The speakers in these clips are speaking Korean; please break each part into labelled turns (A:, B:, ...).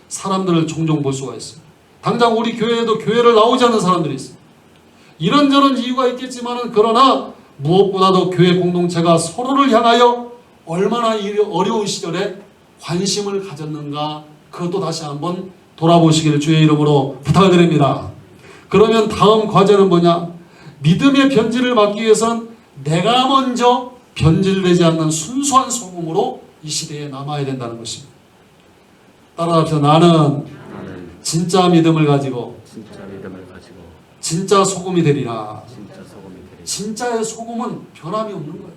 A: 사람들을 종종 볼 수가 있어요. 당장 우리 교회에도 교회를 나오지 않는 사람들이 있어요. 이런저런 이유가 있겠지만 그러나 무엇보다도 교회 공동체가 서로를 향하여 얼마나 이 어려운 시절에 관심을 가졌는가, 그것도 다시 한번 돌아보시기를 주의 이름으로 부탁을 드립니다. 그러면 다음 과제는 뭐냐? 믿음의 변질을 막기 위해서는 내가 먼저 변질되지 않는 순수한 소금으로 이 시대에 남아야 된다는 것입니다. 따라합시다. 나는 진짜 믿음을 가지고 진짜 소금이 되리라. 진짜의 소금은 변함이 없는 거예요.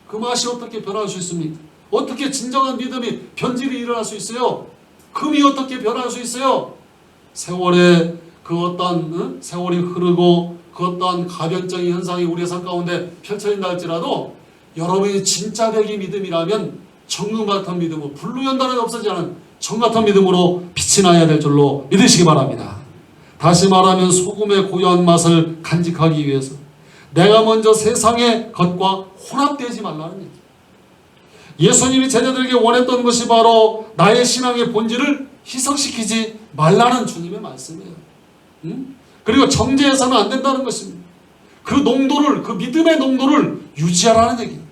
A: 그 맛이 어떻게 변할 수 있습니까? 어떻게 진정한 믿음이 변질이 일어날 수 있어요? 금이 어떻게 변할 수 있어요? 세월에 그 어떤 세월이 흐르고 그 어떤 가변적인 현상이 우리의 삶 가운데 펼쳐진다 할지라도 여러분이 진짜 백이 믿음이라면 정금 같은 믿음으로 불루연단에 없어지지 않은 정 같은 믿음으로 빛이 나야 될 줄로 믿으시기 바랍니다. 다시 말하면 소금의 고유한 맛을 간직하기 위해서 내가 먼저 세상의 것과 혼합되지 말라는 얘기. 예수님이 제자들에게 원했던 것이 바로 나의 신앙의 본질을 희석시키지 말라는 주님의 말씀이에요. 그리고 정죄해서는 안 된다는 것입니다. 그 농도를, 그 믿음의 농도를 유지하라는 얘기예요.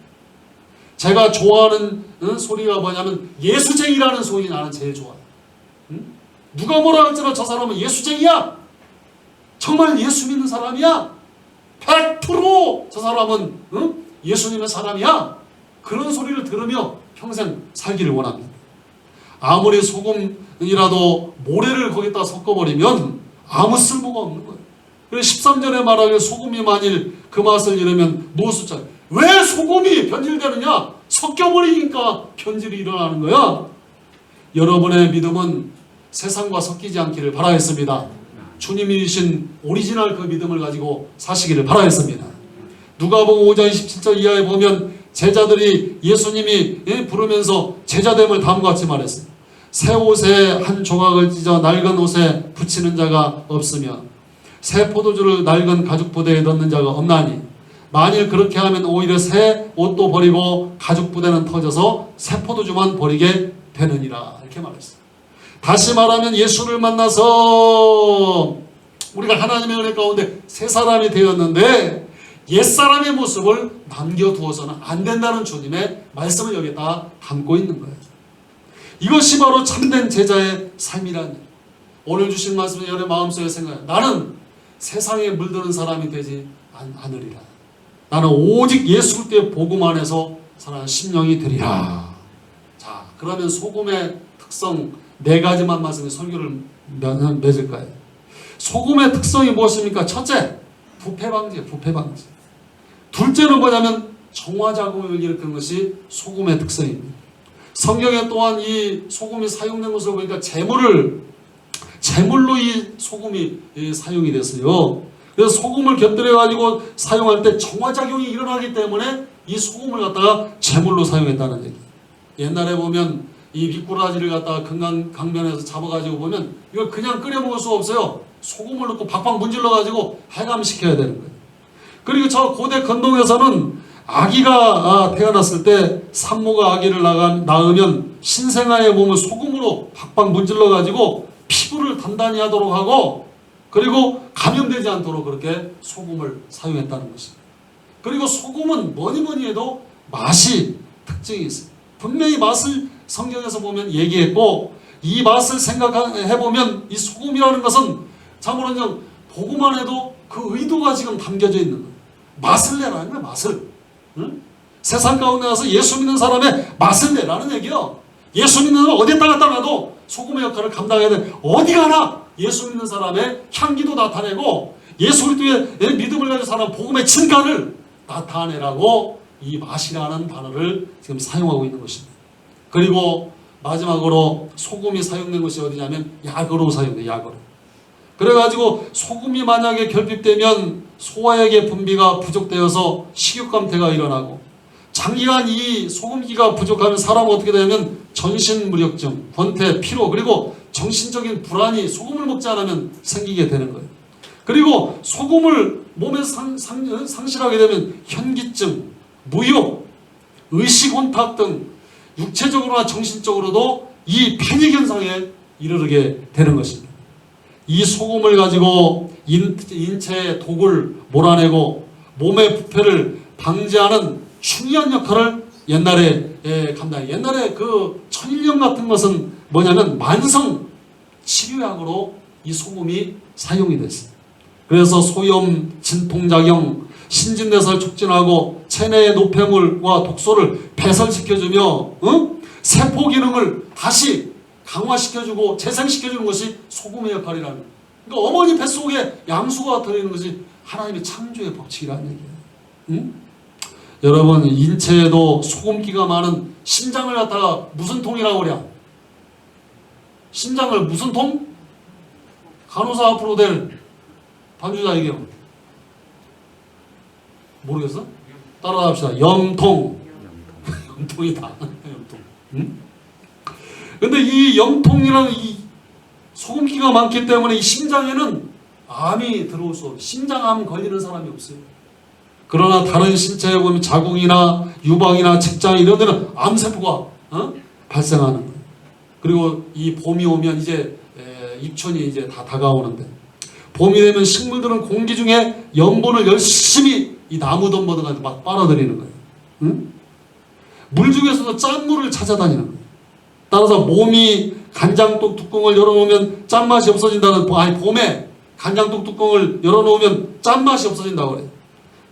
A: 제가 좋아하는 소리가 뭐냐면 예수쟁이라는 소리 나는 제일 좋아요. 누가 뭐라 할지라도 저 사람은 예수쟁이야. 정말 예수 믿는 사람이야. 100% 저 사람은 예수님의 사람이야. 그런 소리를 들으며 평생 살기를 원합니다. 아무리 소금이라도 모래를 거기다 섞어버리면 아무 쓸모가 없는 거예요. 그래서 13절에 말하기를 소금이 만일 그 맛을 잃으면 무엇을 왜 소금이 변질되느냐? 섞여버리니까 변질이 일어나는 거야. 여러분의 믿음은 세상과 섞이지 않기를 바라겠습니다. 주님이 주신 오리지널 그 믿음을 가지고 사시기를 바라겠습니다. 누가복음 5장 27절 이하에 보면 제자들이 예수님이 부르면서 제자됨을 다음과 같이 말했어요. 새 옷에 한 조각을 찢어 낡은 옷에 붙이는 자가 없으며 새 포도주를 낡은 가죽 부대에 넣는 자가 없나니 만일 그렇게 하면 오히려 새 옷도 버리고 가죽 부대는 터져서 새 포도주만 버리게 되느니라. 이렇게 말했어요. 다시 말하면 예수를 만나서 우리가 하나님의 은혜 가운데 새 사람이 되었는데 옛사람의 모습을 남겨두어서는 안 된다는 주님의 말씀을 여기다 담고 있는 거예요. 이것이 바로 참된 제자의 삶이라는 거예요. 오늘 주신 말씀을 여러분의 마음속에 생각해요. 나는 세상에 물드는 사람이 되지 않으리라. 나는 오직 예수 그리스도의 복음 안에서 살아가는 심령이 되리라. 자, 그러면 소금의 특성 4가지만 말씀에 설교를 맺을 거예요. 소금의 특성이 무엇입니까? 첫째, 부패 방지예요. 부패 방지. 둘째는 뭐냐면 정화작용을 일으키는 것이 소금의 특성입니다. 성경에 또한 이 소금이 사용된 것을 보니까 제물로 이 소금이 사용이 됐어요. 그래서 소금을 곁들여 가지고 사용할 때 정화작용이 일어나기 때문에 이 소금을 갖다가 제물로 사용했다는 얘기. 옛날에 보면 이 미꾸라지를 갖다가 강변에서 잡아가지고 보면 이걸 그냥 끓여 먹을 수가 없어요. 소금을 넣고 박박 문질러 가지고 해감시켜야 되는 거예요. 그리고 저 고대 건동에서는 아기가 태어났을 때 산모가 아기를 낳으면 신생아의 몸을 소금으로 박박 문질러 가지고 피부를 단단히 하도록 하고 그리고 감염되지 않도록 그렇게 소금을 사용했다는 것입니다. 그리고 소금은 뭐니 해도 맛이 특징이 있어요. 분명히 맛을 성경에서 보면 얘기했고 이 맛을 생각해보면 이 소금이라는 것은 참으로 보고만 해도 그 의도가 지금 담겨져 있는 거예요. 맛을 내라는 거예요. 맛을. 응? 세상 가운데 가서 예수 믿는 사람의 맛을 내라는 얘기요. 예수 믿는 사람 어디에 나가도 소금의 역할을 감당해야 돼. 어디 가나 예수 믿는 사람의 향기도 나타내고 예수 그리스도의 믿음을 가지고 사는 복음의 진가를 나타내라고 이 맛이라는 단어를 지금 사용하고 있는 것입니다. 그리고 마지막으로 소금이 사용된 것이 어디냐면 약으로 사용돼요. 약으로. 그래가지고 소금이 만약에 결핍되면 소화액의 분비가 부족되어서 식욕감퇴가 일어나고 장기간 이 소금기가 부족하면 사람은 어떻게 되냐면 전신무력증, 권태, 피로 그리고 정신적인 불안이 소금을 먹지 않으면 생기게 되는 거예요. 그리고 소금을 몸에서 상실하게 되면 현기증, 무욕, 의식혼탁 등 육체적으로나 정신적으로도 이 패닉 현상에 이르게 되는 것입니다. 이 소금을 가지고 인체의 독을 몰아내고 몸의 부패를 방지하는 중요한 역할을 옛날에 감당해. 옛날에 그 천일염 같은 것은 뭐냐면 만성 치료약으로 이 소금이 사용이 됐어요. 그래서 소염, 진통작용, 신진대사를 촉진하고 체내의 노폐물과 독소를 배설시켜주며 세포 기능을 다시 강화시켜주고 재생시켜주는 것이 소금의 역할이라는 거예요. 그러니까 어머니 뱃속에 양수가 들어있는 것이 하나님의 창조의 법칙이라는 얘기예요. 여러분, 인체에도 소금기가 많은 심장을 갖다가 무슨 통이라고 그래? 심장을 무슨 통? 간호사 앞으로 될 반주자 얘기해요. 모르겠어? 따라가 합시다. 염통. 염통이다. 염통. 근데 이 염통이라는 이 소금기가 많기 때문에 이 심장에는 암이 들어올 수 없어요. 심장암 걸리는 사람이 없어요. 그러나 다른 신체에 보면 자궁이나 유방이나 직장 이런 데는 암세포가 발생하는 거예요. 그리고 이 봄이 오면 이제 입춘이 이제 다 다가오는데, 봄이 되면 식물들은 공기 중에 염분을 열심히 이 나무덤버들한테 막 빨아들이는 거예요. 물 중에서도 짠 물을 찾아다니는 거예요. 따라서 몸이 간장독 뚜껑을 열어놓으면 짠맛이 없어진다는, 아니 봄에 간장독 뚜껑을 열어놓으면 짠맛이 없어진다고 그래요.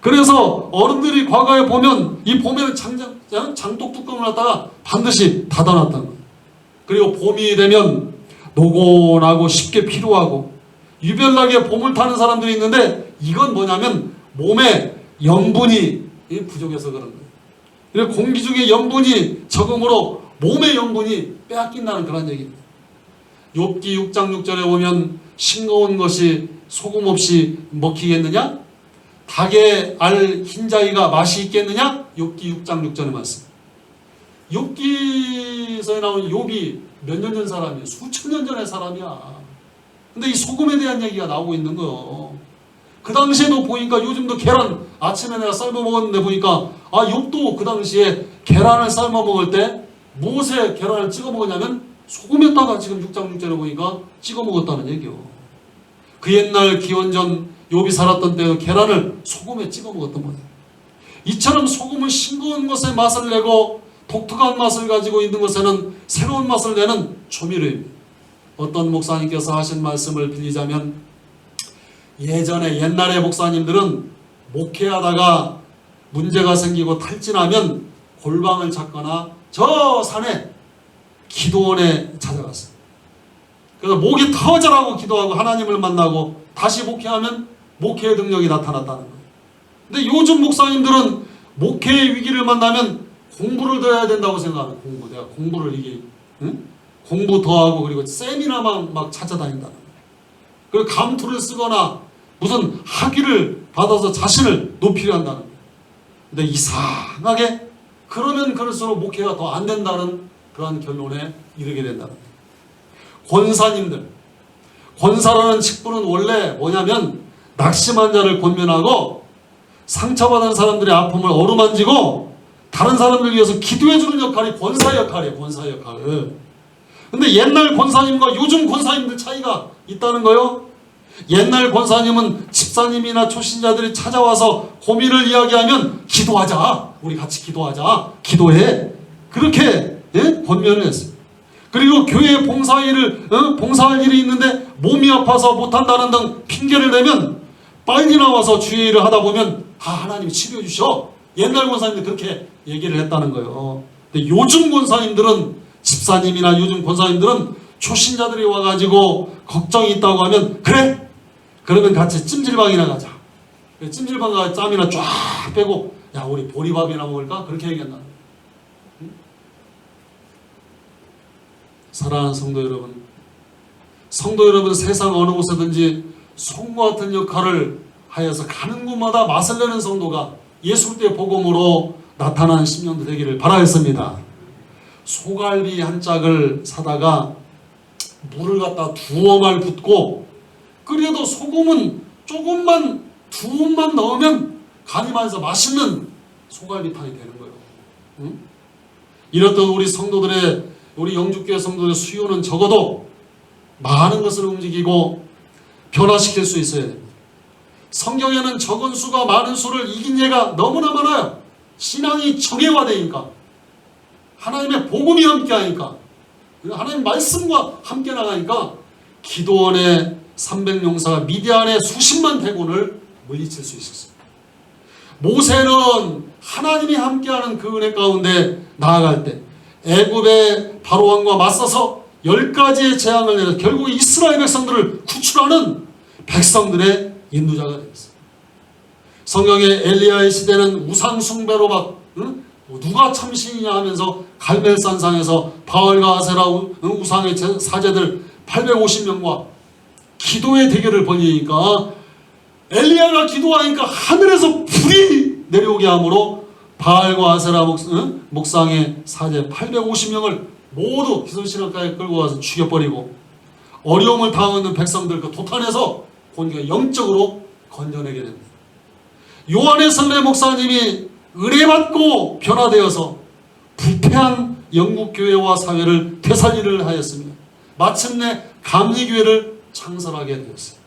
A: 그래서 어른들이 과거에 보면 이 봄에는 장독 뚜껑을 갖다가 반드시 닫아놨다는 거예요. 그리고 봄이 되면 노곤하고 쉽게 피로하고 유별나게 봄을 타는 사람들이 있는데, 이건 뭐냐면 몸에 염분이 부족해서 그런 거예요. 그리고 공기 중에 염분이 적음으로 몸의 염분이 빼앗긴다는 그런 얘기입니다. 욥기 6장 6절에 보면 싱거운 것이 소금 없이 먹히겠느냐? 닭의 알 흰자위가 맛이 있겠느냐? 욥기 6장 6절의 말씀. 욥기서에 나오는 욥이 몇 년 전 사람이에요. 수천 년 전의 사람이야. 근데 이 소금에 대한 얘기가 나오고 있는 거예요. 그 당시에도 보니까, 요즘도 계란 아침에 내가 삶아 먹었는데 보니까, 욥도 그 당시에 계란을 삶아 먹을 때 무엇에 계란을 찍어 먹었냐면 소금에다가 지금 6장 6절에 보니까 찍어 먹었다는 얘기요. 그 옛날 기원전 욥이 살았던 때 계란을 소금에 찍어 먹었던 거예요. 이처럼 소금은 싱거운 것에 맛을 내고 독특한 맛을 가지고 있는 것에는 새로운 맛을 내는 조미료입니다. 어떤 목사님께서 하신 말씀을 빌리자면, 예전에 옛날의 목사님들은 목회하다가 문제가 생기고 탈진하면 골방을 찾거나 저 산에 기도원에 찾아갔어요. 그래서 목이 터져라고 기도하고 하나님을 만나고 다시 목회하면 목회의 능력이 나타났다는 거예요. 근데 요즘 목사님들은 목회의 위기를 만나면 공부를 더 해야 된다고 생각하는 거예요. 내가 공부를 공부 더 하고, 그리고 세미나만 막 찾아다닌다는 거예요. 그리고 감투를 쓰거나 무슨 학위를 받아서 자신을 높이려 한다는 거예요. 근데 이상하게 그러면 그럴수록 목회가 더 안 된다는 그런 결론에 이르게 된다는 거예요. 권사라는 직분은 원래 뭐냐면 낙심한 자를 권면하고 상처받은 사람들의 아픔을 어루만지고 다른 사람들 위해서 기도해주는 역할이 권사 역할이에요. 권사 역할. 근데 옛날 권사님과 요즘 권사님들 차이가 있다는 거요. 옛날 권사님은 집사님이나 초신자들이 찾아와서 고민을 이야기하면 기도하자, 우리 같이 기도하자, 기도해, 그렇게 권면을 했어요. 그리고 교회 봉사할 일이 있는데 몸이 아파서 못한다는 등 핑계를 내면 빨리 나와서 주의 일을 하다 보면 하나님이 치료해 주셔. 옛날 권사님들 그렇게 얘기를 했다는 거예요. 근데 요즘 권사님들은, 집사님이나 요즘 권사님들은 초신자들이 와가지고 걱정이 있다고 하면, 그래? 그러면 같이 찜질방이나 가자. 찜질방 가서 짬이나 쫙 빼고, 야 우리 보리밥이나 먹을까? 그렇게 얘기한다. 사랑하는 성도 여러분, 세상 어느 곳에든지 송과 같은 역할을 하여서 가는 곳마다 맛을 내는 성도가 예수 그리스도의 복음으로 나타나는 심령도 되기를 바라겠습니다. 소갈비 한 짝을 사다가 물을 갖다 두어 말 붓고 끓여도 소금은 조금만 두음만 넣으면 간이 맞아서 맛있는 소갈비탕이 되는 거예요. 응? 이렇듯 우리 영주교회 성도들의 수요는 적어도 많은 것을 움직이고 변화시킬 수 있어야 됩니다. 성경에는 적은 수가 많은 수를 이긴 예가 너무나 많아요. 신앙이 정예화되니까, 하나님의 복음이 함께하니까, 하나님 말씀과 함께 나가니까 기도원의 300용사가 미디안의 수십만 대군을 물리칠 수 있었습니다. 모세는 하나님이 함께하는 그 은혜 가운데 나아갈 때 애굽의 바로왕과 맞서서 10가지의 재앙을 내려 결국 이스라엘 백성들을 구출하는 백성들의 인도자가 되었어요. 성경의 엘리야의 시대는 우상 숭배로 막 누가 참신이냐 하면서 갈멜산상에서 바알과 아세라 우상의 사제들 850명과 기도의 대결을 벌이니까 엘리야가 기도하니까 하늘에서 불이 내려오게 하므로 바알과 아세라 목상의 사제 850명을 모두 기선신앙까지 끌고 가서 죽여버리고 어려움을 당하는 백성들 그 도탄에서 본인가 영적으로 건져내게 됩니다. 요한의 선배 목사님이 은혜받고 변화되어서 부패한 영국교회와 사회를 되살리를 하였습니다. 마침내 감리교회를 창설하게 되었어요.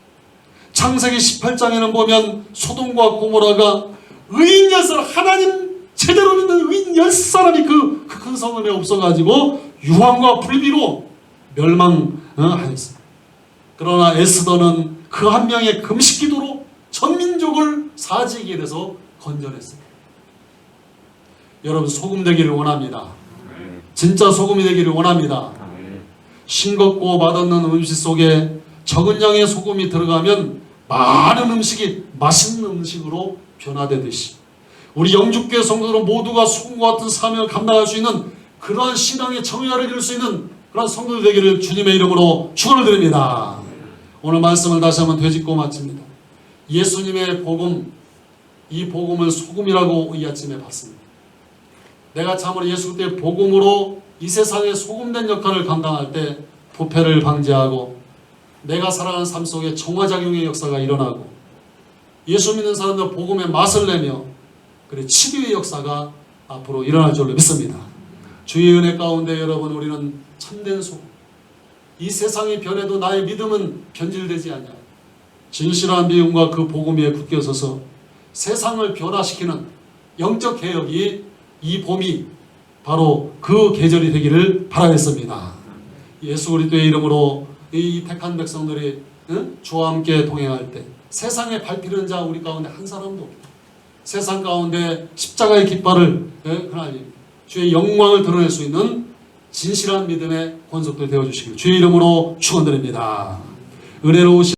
A: 창세기 18장에는 보면 소돔과 고모라가 의인 10사람, 하나님 제대로 믿는 의인 10사람이 그 큰 성읍에 없어가지고 유황과 불비로 멸망하였습니다. 그러나 에스더는 그 한 명의 금식 기도로 전 민족을 사지에게 돼서 건져냈습니다. 여러분, 소금 되기를 원합니다. 진짜 소금이 되기를 원합니다. 싱겁고 맛없는 음식 속에 적은 양의 소금이 들어가면 많은 음식이 맛있는 음식으로 변화되듯이 우리 영주교회 성도들 모두가 소금과 같은 사명을 감당할 수 있는 그러한 신앙의 정의를 이룰 수 있는 그러한 성도들 되기를 주님의 이름으로 축원을 드립니다. 오늘 말씀을 다시 한번 되짚고 마칩니다. 예수님의 복음, 이 복음을 소금이라고 이 아침에 봤습니다. 내가 참으로 예수 그리스도의 복음으로 이 세상에 소금된 역할을 감당할 때 부패를 방지하고 내가 살아가는 삶 속에 정화작용의 역사가 일어나고 예수 믿는 사람들 복음의 맛을 내며 그리고 치료의 역사가 앞으로 일어날 줄로 믿습니다. 주의 은혜 가운데 여러분, 우리는 참된 소금, 이 세상이 변해도 나의 믿음은 변질되지 않냐, 진실한 믿음과 그 복음 위에 굳게 서서 세상을 변화시키는 영적 개혁이 이 봄이 바로 그 계절이 되기를 바라겠습니다. 예수 그리스도의 이름으로 이 택한 백성들이 주와 함께 동행할 때 세상에 밟히는 자 우리 가운데 한 사람도 없다. 세상 가운데 십자가의 깃발을 하나님 주의 영광을 드러낼 수 있는 진실한 믿음의 권속들 되어주시길 주의 이름으로 축원드립니다. 은혜로우신